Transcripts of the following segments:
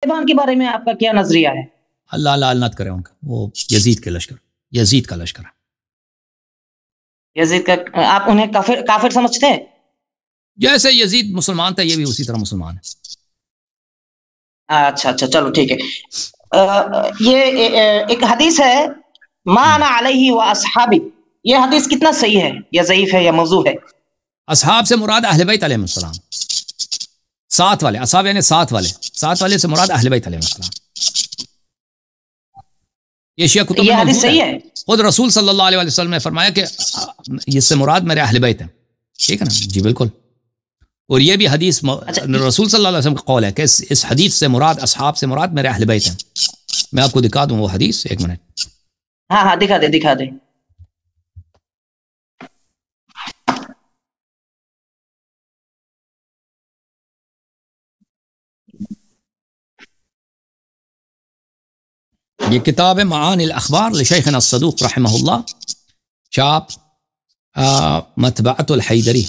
طالبان کے بارے میں آپ کا کیا نظریہ ہے؟ اللہ لعنت کرے ان کا، وہ یزید کا لشکر ہے۔ یزید کا آپ انہیں کافر سمجھتے ہیں؟ جیسے یزید مسلمان تھا یہ بھی اسی طرح مسلمان ہے۔ اچھا چلو ٹھیک ہے۔ یہ ایک حدیث ہے ما انا علیہ و اصحابی، یہ حدیث کتنا صحیح ہے یا ضعیف ہے یا موضوع ہے؟ اصحاب سے مراد اہل بیت علیہ السلام، ساتھ والے، اصحاب یعنی ساتھ والے سے مراد اہل بیت علیہ السلام۔ یہ شیعہ کتب میں حدیث موجود صحیح ہے۔ خود رسول صلی اللہ علیہ وسلم نے فرمایا کہ اس سے مراد میرے اہل بیت ہیں، ٹھیک ہے نا جی بالکل۔ اور یہ بھی حدیث رسول صلی اللہ علیہ وسلم کا قول ہے کہ اس حدیث سے مراد، اصحاب سے مراد میرے اہل بیت ہیں۔ میں آپ کو دکھا دوں وہ حدیث، ایک منٹ۔ ہاں دکھا دے۔ یہ کتاب ہے معانی الاخبار لشیخنا الصدوق رحمہ اللہ، چاپ مطبعۃ الحیدری۔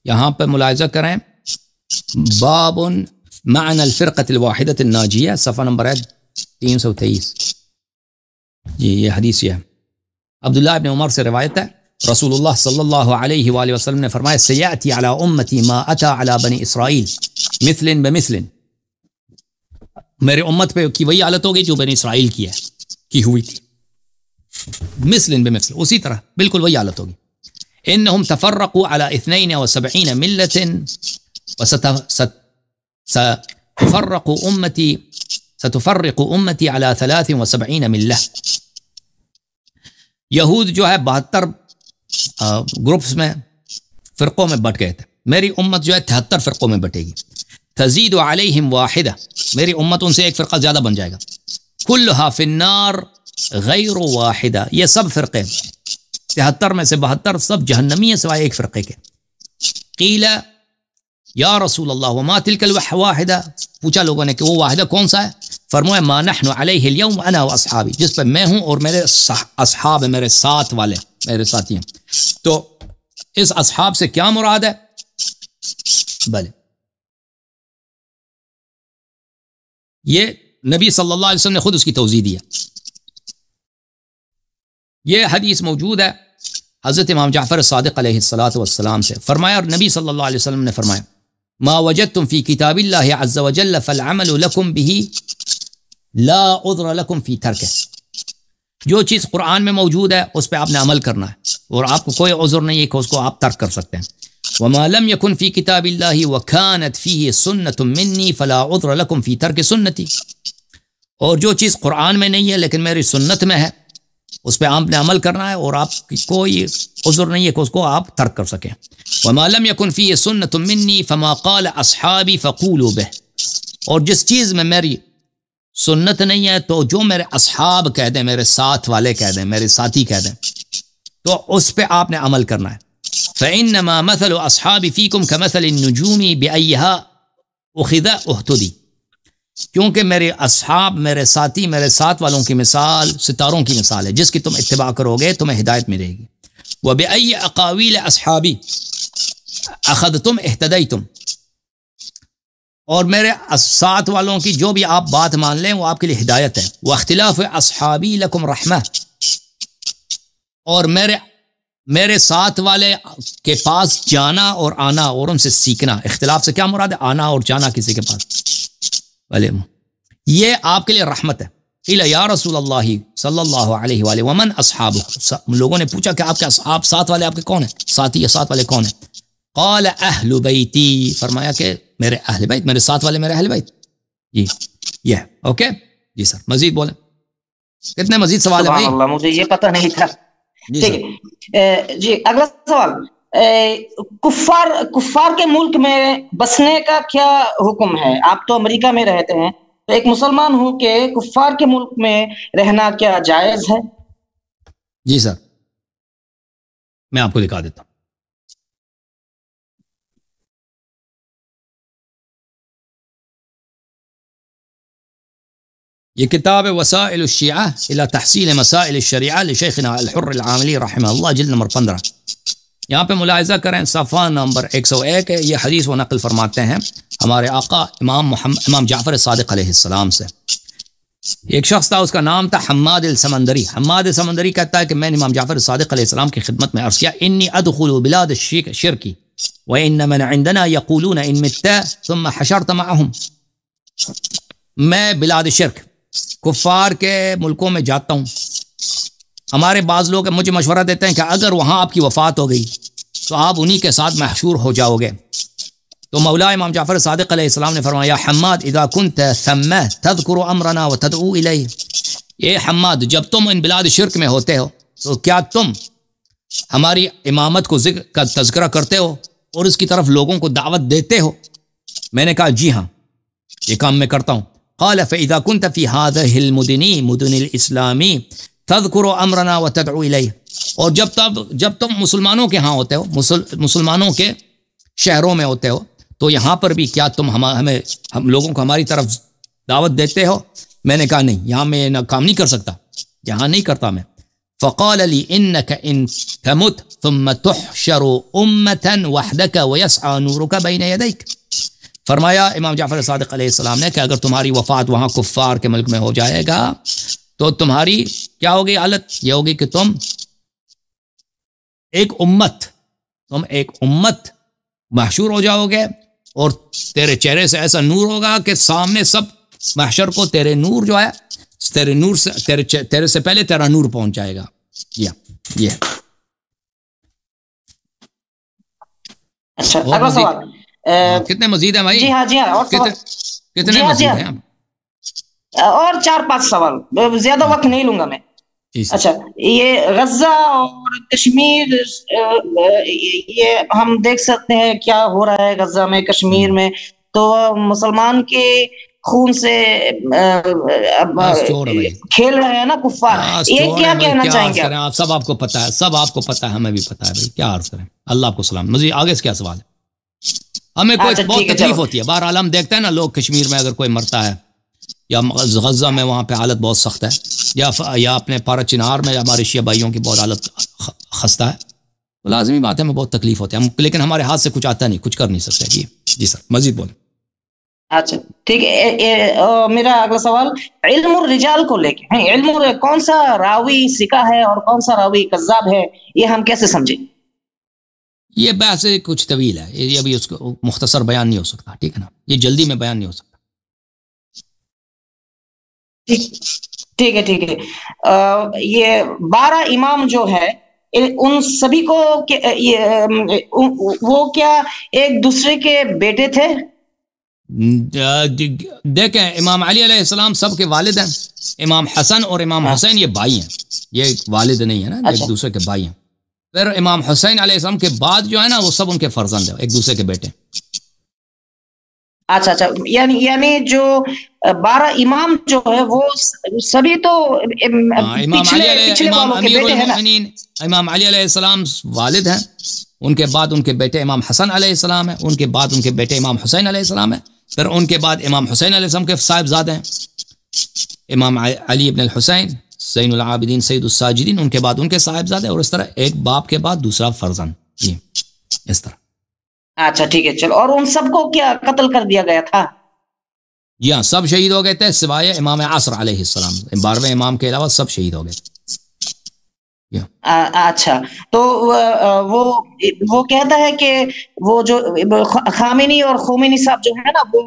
یہاں پہ ملاحظہ کریں، باب معنی الفرقۃ الواحدۃ الناجیہ، صفحہ نمبر ہے 323۔ جی یہ حدیث یہ ہے، عبداللہ ابن عمر سے روایت ہے، رسول اللہ صلی اللہ علیہ وآلہ وسلم نے فرمایا سیأتی علی امتی ما اتی علی بنی اسرائیل مثل بمثل، میرے امت پہ کی وہی حالت ہوگی جو بنی اسرائیل کی ہوئی تھی، مثل بمثل، اسی طرح بالکل وہی حالت ہوگی۔ انہم تفرقوا علی 72 ملۃ ستفرق امتی علی 73 ملہ۔ یہود جو ہے 72 گروپس میں، فرقوں میں بٹ گئے تھے، میری امت جو ہے 73 فرقوں میں بٹے گی۔ تزید علیہم واحدہ، میری امت ان سے ایک فرقہ زیادہ بن جائے گا۔ کلھا فی النار غیر واحدہ، یہ سب فرقے 73 میں سے 72 سب جہنمی ہیں سوائے ایک فرقے کے۔ قیل یا رسول اللہ وما تلک الواحدہ، پوچھا لوگوں نے کہ وہ واحدہ کون سا ہے؟ فرمایا ما نحن علیہ اليوم انا واصحابی، جس پہ میں ہوں اور میرے اصحاب، میرے ساتھ والے، میرے ساتھی ہیں۔ تو اس اصحاب سے کیا مراد ہے؟ بلے یہ نبی صلی اللہ علیہ وسلم نے خود اس کی توضیح دی ہے۔ یہ حدیث موجود ہے حضرت امام جعفر صادق علیہ الصلاۃ والسلام سے، فرمایا، اور نبی صلی اللہ علیہ وسلم نے فرمایا ما وجدتم فی کتاب اللہ عز وجل فالعمل لکم به لا عذر لکم فی ترکہ، جو چیز قرآن میں موجود ہے اس پہ آپ نے عمل کرنا ہے اور آپ کو کوئی عذر نہیں ہے کہ اس کو آپ ترک کر سکتے ہیں۔ وما لم يكن في كتاب الله وكانت فيه سنة مني فلا عذر لكم في ترك سنتي، اور جو چیز قرآن میں نہیں ہے لیکن میری سنت میں ہے اس پہ آپ نے عمل کرنا ہے اور آپ کی کوئی عذر نہیں ہے کہ اس کو آپ ترک کر سکیں۔ وما لم يكن فيه سنة مني فما قال اصحابي فقولوا به، اور جس چیز میں میری سنت نہیں ہے تو جو میرے اصحاب کہہ دیں، میرے ساتھ والے کہہ دیں، میرے ساتھی کہہ دیں، تو اس پہ آپ نے عمل کرنا ہے۔ فإنما مثل اصحابی فیکم کمثل النجوم بأیہا اخذ اہتدی، کیونکہ میرے اصحاب، میرے ساتھی، میرے ساتھ والوں کی مثال ستاروں کی مثال ہے، جس کی تم اتباع کرو گے تمہیں ہدایت ملے گی۔ وبأی اقاویل اصحابی اخذتم اہتدیتم، اور میرے ساتھ والوں کی جو بھی آپ بات مان لیں وہ آپ کے لیے ہدایت ہے۔ واختلاف اصحابی لکم رحمہ، اور میرے ساتھ والے کے پاس جانا اور آنا اور ان سے سیکھنا، اختلاف سے کیا مراد ہے؟ آنا اور جانا کسی کے پاس، یہ آپ کے لیے رحمت ہے۔ قیل یا رسول اللہ صلی اللہ علیہ وآلہ ومن اصحابہ، لوگوں نے پوچھا کہ آپ کے اصحاب، ساتھ والے آپ کے کون ہیں؟ ساتھی یا ساتھ والے کون ہیں؟ قال اہل بیتی، فرمایا کہ میرے اہل بیت، میرے ساتھ والے میرے اہل بیت۔ جی یہ اوکے جی سر، مزید بولیں، کتنے مزید سوال ہیں بھائی؟ سبحان اللہ، مجھے یہ پتہ نہیں تھا۔ ٹھیک ہے جی، اگلا سوال، کفار کے ملک میں بسنے کا کیا حکم ہے؟ آپ تو امریکہ میں رہتے ہیں، تو ایک مسلمان ہوں کہ کفار کے ملک میں رہنا کیا جائز ہے؟ جی سر، میں آپ کو دکھا دیتا ہوں۔ یہ کتاب وسائل الشیعہ الى تحصیل مسائل الشریعہ لشیخنا الحر العاملی رحمہ اللہ، جلد نمبر 15۔ یہاں پہ ملاحظہ کریں صفحہ نمبر 101 ہے، یہ حدیث وہ نقل فرماتے ہیں ہمارے آقا امام جعفر صادق علیہ السلام سے۔ ایک شخص تھا، اس کا نام تھا حماد السمندری۔ حماد السمندری کہتا ہے کہ میں نے امام جعفر صادق علیہ السلام کی خدمت میں عرض کیا، انی ادخل بلاد الشرک وان من عندنا یقولون ان مت ثم حشرت معهم، میں بلاد شرک کفار کے ملکوں میں جاتا ہوں، ہمارے بعض لوگ مجھے مشورہ دیتے ہیں کہ اگر وہاں آپ کی وفات ہو گئی تو آپ انہی کے ساتھ محشور ہو جاؤ گے۔ تو مولا امام جعفر صادق علیہ السلام نے فرمایا، حماد اذا كنت ثم تذكر امرنا وتدعو الیہ، یہ حماد جب تم ان بلاد شرک میں ہوتے ہو تو کیا تم ہماری امامت کو ذکر کا تذکرہ کرتے ہو اور اس کی طرف لوگوں کو دعوت دیتے ہو؟ میں نے کہا جی ہاں، یہ کام میں کرتا ہوں۔ قال فاذا كنت في هذه مدن الاسلام تذكر امرنا وتدعو الیہ، اور جب تم مسلمانوں کے ہاں ہوتے ہو، مسلمانوں کے شہروں میں ہوتے ہو، تو یہاں پر بھی کیا تم ہم لوگوں کو ہماری طرف دعوت دیتے ہو؟ میں نے کہا نہیں، یہاں میں کام نہیں کر سکتا، یہاں نہیں کرتا میں۔ فقال لي انك ان تمت ثم تحشر امه وحدك ويسعى نورك بين يديك، فرمایا امام جعفر صادق علیہ السلام نے کہ اگر تمہاری وفات وہاں کفار کے ملک میں ہو جائے گا تو تمہاری کیا ہوگی حالت؟ یہ ہوگی کہ تم ایک امت محشور ہو جاؤ گے، اور تیرے چہرے سے ایسا نور ہوگا کہ سامنے سب محشر کو تیرے نور جو ہے، تیرے نور سے تیرے سے پہلے تیرا نور پہنچ جائے گا۔ یہ اچھا، اگلا سوال کتنے مزید ہیں بھائی؟ جی ہاں اور کتنے مزید ہیں؟ اور 4-5 سوال، زیادہ وقت نہیں لوں گا میں۔ اچھا، یہ غزہ اور کشمیر، یہ ہم دیکھ سکتے ہیں کیا ہو رہا ہے غزہ میں، کشمیر میں، تو مسلمان کے خون سے کھیل رہے ہیں نا کفار، یہ کیا کہنا چاہیں گے آپ؟ سب آپ کو پتا ہے، سب آپ کو پتا ہے، ہمیں بھی پتا ہے بھائی، کیا عرض کریں؟ اللہ آپ کو سلام۔ مزید آگے سے کیا سوال ہے؟ ہمیں کوئی بہت تکلیف ہوتی ہے، بہرحال ہم دیکھتے ہیں نا لوگ کشمیر میں اگر کوئی مرتا ہے یا غزہ میں، وہاں پہ حالت بہت سخت ہے، یا اپنے پارا چنار میں ہمارے شیعہ بھائیوں کی بہت حالت خستہ ہے، تو لازمی بات ہے ہمیں بہت تکلیف ہوتی ہے، لیکن ہمارے ہاتھ سے کچھ آتا نہیں، کچھ کر نہیں سکتے۔ جی سر، مزید بولیں۔ اچھا ٹھیک ہے، میرا اگلا سوال علم الرجال کو لے کے، علم کون سا راوی ثقہ ہے اور کون سا راوی کذاب ہے، یہ ہم کیسے سمجھیں؟ یہ بحث کچھ طویل ہے، یہ ابھی اس کو مختصر بیان نہیں ہو سکتا، ٹھیک ہے نا، یہ جلدی میں بیان نہیں ہو سکتا۔ ٹھیک ہے، یہ 12 امام جو ہے ان سبھی کو وہ کیا ایک دوسرے کے بیٹے تھے؟ دیکھیں، امام علی علیہ السلام سب کے والد ہیں، امام حسن اور امام حسین یہ بھائی ہیں، یہ والد نہیں ہے نا، ایک دوسرے کے بھائی ہیں۔ پھر امام حسین علیہ السلام کے بعد جو ہے نا وہ سب ان کے فرزند ہیں، ایک دوسرے کے بیٹے۔ اچھا، یعنی جو 12 امام جو ہے وہ سبھی تو امام علی علیہ السلام والد ہیں، ان کے بعد ان کے بیٹے امام حسن علیہ السلام ہیں، ان کے بعد ان کے بیٹے امام حسین علیہ السلام ہیں، پھر ان کے بعد امام حسین علیہ السلام کے صاحبزادے ہیں، امام علی ابن الحسین زین العابدین سید الساجدین، ان کے بعد ان کے صاحبزادے، اور اس طرح ایک باپ کے بعد دوسرا فرزند، جی اس طرح۔ اچھا ٹھیک ہے، چلو، اور ان سب کو کیا قتل کر دیا گیا تھا؟ جی ہاں، سب شہید ہو گئے تھے سوائے امام عصر علیہ السلام، 12ویں امام کے علاوہ سب شہید ہو گئے تھے۔ اچھا، تو وہ کہتا ہے کہ وہ جو خامنی اور خومینی صاحب جو ہے نا، وہ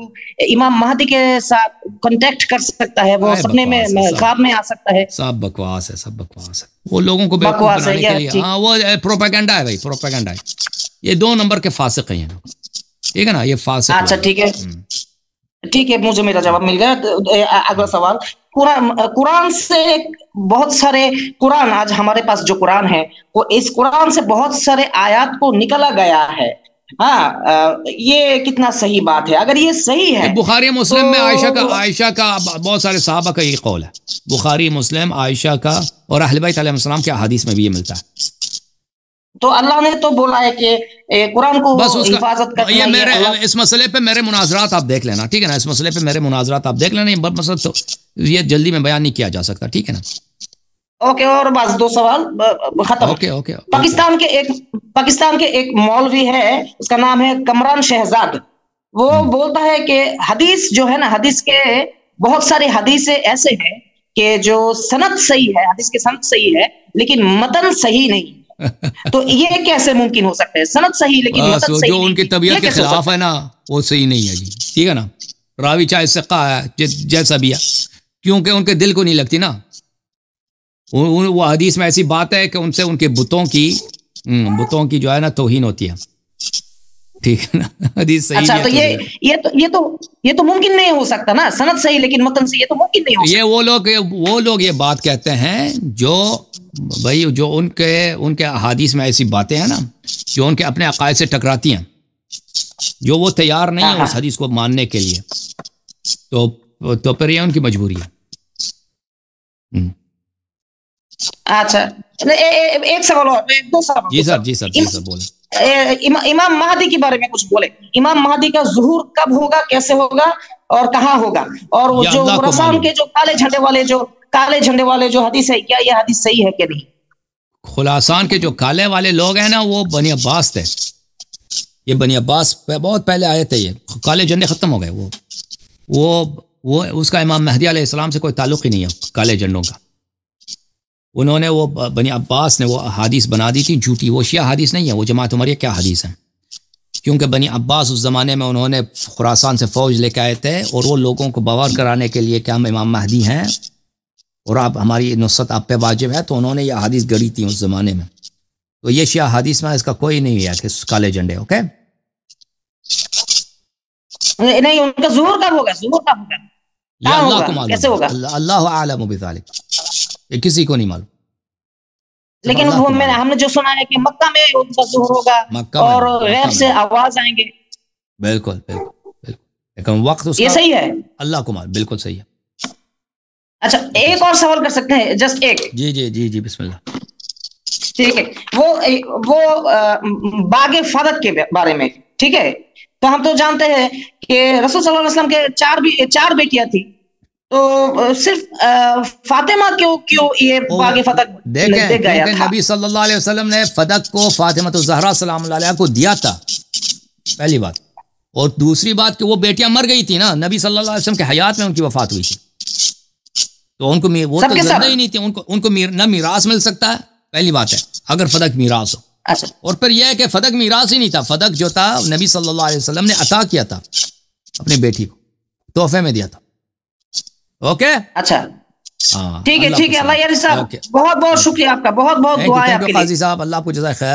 امام مہدی کے ساتھ کانٹیکٹ کر سکتا ہے، وہ سپنے میں خواب میں آ سکتا ہے۔ سب بکواس ہے، وہ لوگوں کو بیوقوف بنانے کے لیے، ہاں وہ پروپیگنڈا ہے بھائی، پروپیگنڈا ہے، یہ 2 نمبر کے فاسق ہیں یہ لوگ، ٹھیک ہے نا، یہ فاسق۔ اچھا ٹھیک ہے، مجھے میرا جواب مل گیا۔ اگلا سوال، قرآن سے بہت سارے آج ہمارے پاس جو قرآن ہے، وہ اس قرآن سے بہت سارے آیات کو نکلا گیا ہے، یہ کتنا صحیح بات ہے؟ اگر یہ صحیح ہے، بخاری مسلم میں عائشہ کا بہت سارے صحابہ کا یہ قول ہے، بخاری مسلم عائشہ کا اور اہل بیت علیہ السلام کے احادیث میں بھی یہ ملتا ہے۔ تو اللہ نے تو بولا ہے کہ قرآن کو حفاظت کرنا۔ اس مسئلے پہ میرے مناظرات آپ دیکھ لینا، ٹھیک ہے نا، اس مسئلے پہ میرے مناظرات آپ دیکھ لینا، یہ مسئلہ تو یہ جلدی میں بیان نہیں کیا جا سکتا، ٹھیک ہے نا۔ اوکے، اور بس 2 سوال ختم. اوکے. پاکستان کے ایک مولوی ہے، اس کا نام ہے کمران شہزاد. وہ بولتا ہے کہ حدیث جو ہے نا، حدیث کے بہت سارے حدیثیں ایسے ہیں کہ جو سند صحیح ہے، حدیث کے سند صحیح ہے لیکن متن صحیح نہیں. تو یہ کیسے ممکن ہو سکتا ہے؟ سند صحیح لیکن متن صحیح جو ان کی طبیعت کے خلاف ہے نا وہ صحیح نہیں ہے جی. ٹھیک ہے نا، راوی چاہے ثقہ ہے جیسا بھی ہے، کیونکہ ان کے دل کو نہیں لگتی نا. وہ حدیث میں ایسی بات ہے کہ ان سے ان کے بتوں کی جو ہے نا توہین ہوتی ہے. ٹھیک ہے نا، حدیث صحیح. اچھا، تو یہ تو ممکن نہیں ہو سکتا نا، سند صحیح لیکن متن صحیح، یہ تو ممکن نہیں ہو سکتا. یہ وہ لوگ یہ بات کہتے ہیں جو بھائی جو ان کے احادیث میں ایسی باتیں ہیں نا جو ان کے اپنے عقائد سے ٹکراتی ہیں، جو وہ تیار نہیں ہے اس حدیث کو ماننے کے لیے، تو پھر یہ ان کی مجبوری ہے. اچھا، ایک سوال اور، 2 سوال. جی سر بولیں. امام مہدی کے بارے میں کچھ بولے. امام مہدی کا ظہور کب ہوگا، کیسے ہوگا اور کہاں ہوگا؟ اور جو خراسان کے جو کالے جھنڈے والے جو حدیث ہے، کیا یہ حدیث صحیح ہے کہ نہیں؟ خراسان کے جو کالے والے لوگ ہیں نا وہ بنی عباس تھے. یہ بنی عباس بہت پہلے آئے تھے. یہ کالے جھنڈے ختم ہو گئے. وہ اس کا امام مہدی علیہ السلام سے کوئی تعلق ہی نہیں ہے کالے جھنڈوں کا. انہوں نے وہ بنی عباس نے وہ حدیث بنا دی تھی جھوٹی. وہ شیعہ حدیث نہیں ہے، وہ جماعت عمریہ کیا حدیث ہے. کیونکہ بنی عباس اس زمانے میں انہوں نے خراسان سے فوج لے کے آئے تھے اور وہ لوگوں کو باور کرانے کے لیے کہ ہم امام مہدی ہیں اور آپ ہماری نصرت آپ پہ واجب ہے، تو انہوں نے یہ حدیث گڑی تھی اس زمانے میں. تو یہ شیعہ حدیث میں اس کا کوئی نہیں ہے کہ کالے جھنڈے. اوکے، نہیں، ان کا ظہور کب ہوگا؟ یہ اللہ کو معلوم، کیسے ہوگا؟ اللہ اعلم بذلک، یہ کسی کو نہیں معلوم. لیکن ہم نے جو سنا ہے کہ مکہ میں ان کا ظہور ہوگا اور غیب سے آواز آئیں گے. بالکل لیکن وقت اس کا یہ صحیح ہے، اللہ کو معلوم. بالکل صحیح ہے. اچھا، ایک اور سوال کر سکتے ہیں؟ جسٹ ایک. جی بسم اللہ. ٹھیک ہے، وہ باغ فدق کے بارے میں. ٹھیک ہے، تو ہم تو جانتے ہیں کہ رسول صلی اللہ علیہ وسلم کے 4 بیٹیاں تھیں، تو صرف فاطمہ کیوں یہ باغ فدق لے گیا تھا؟ نبی صلی اللہ علیہ وسلم نے فدق کو فاطمہ الزہرا سلام اللہ علیہ کو دیا تھا، پہلی بات. اور دوسری بات کہ وہ بیٹیاں مر گئی تھی نا، نبی صلی اللہ علیہ وسلم کے حیات میں ان کی وفات ہوئی تھی، تو ان کو وہ تو زندہ ہی نہیں تھی. ان کو نہ میراث مل سکتا ہے، پہلی بات ہے اگر فدق میراث ہو. اور پھر یہ ہے کہ فدق میراث ہی نہیں تھا. فدق جو تھا نبی صلی اللہ علیہ وسلم نے عطا کیا تھا اپنی بیٹی کو، تحفے میں دیا تھا. اوکے، اچھا ٹھیک ہے. اللہ یار صاحب، بہت شکریہ آپ کا، بہت دعا ہے آپ کے لیے. قاضی صاحب، اللہ آپ کو جزائے خیر.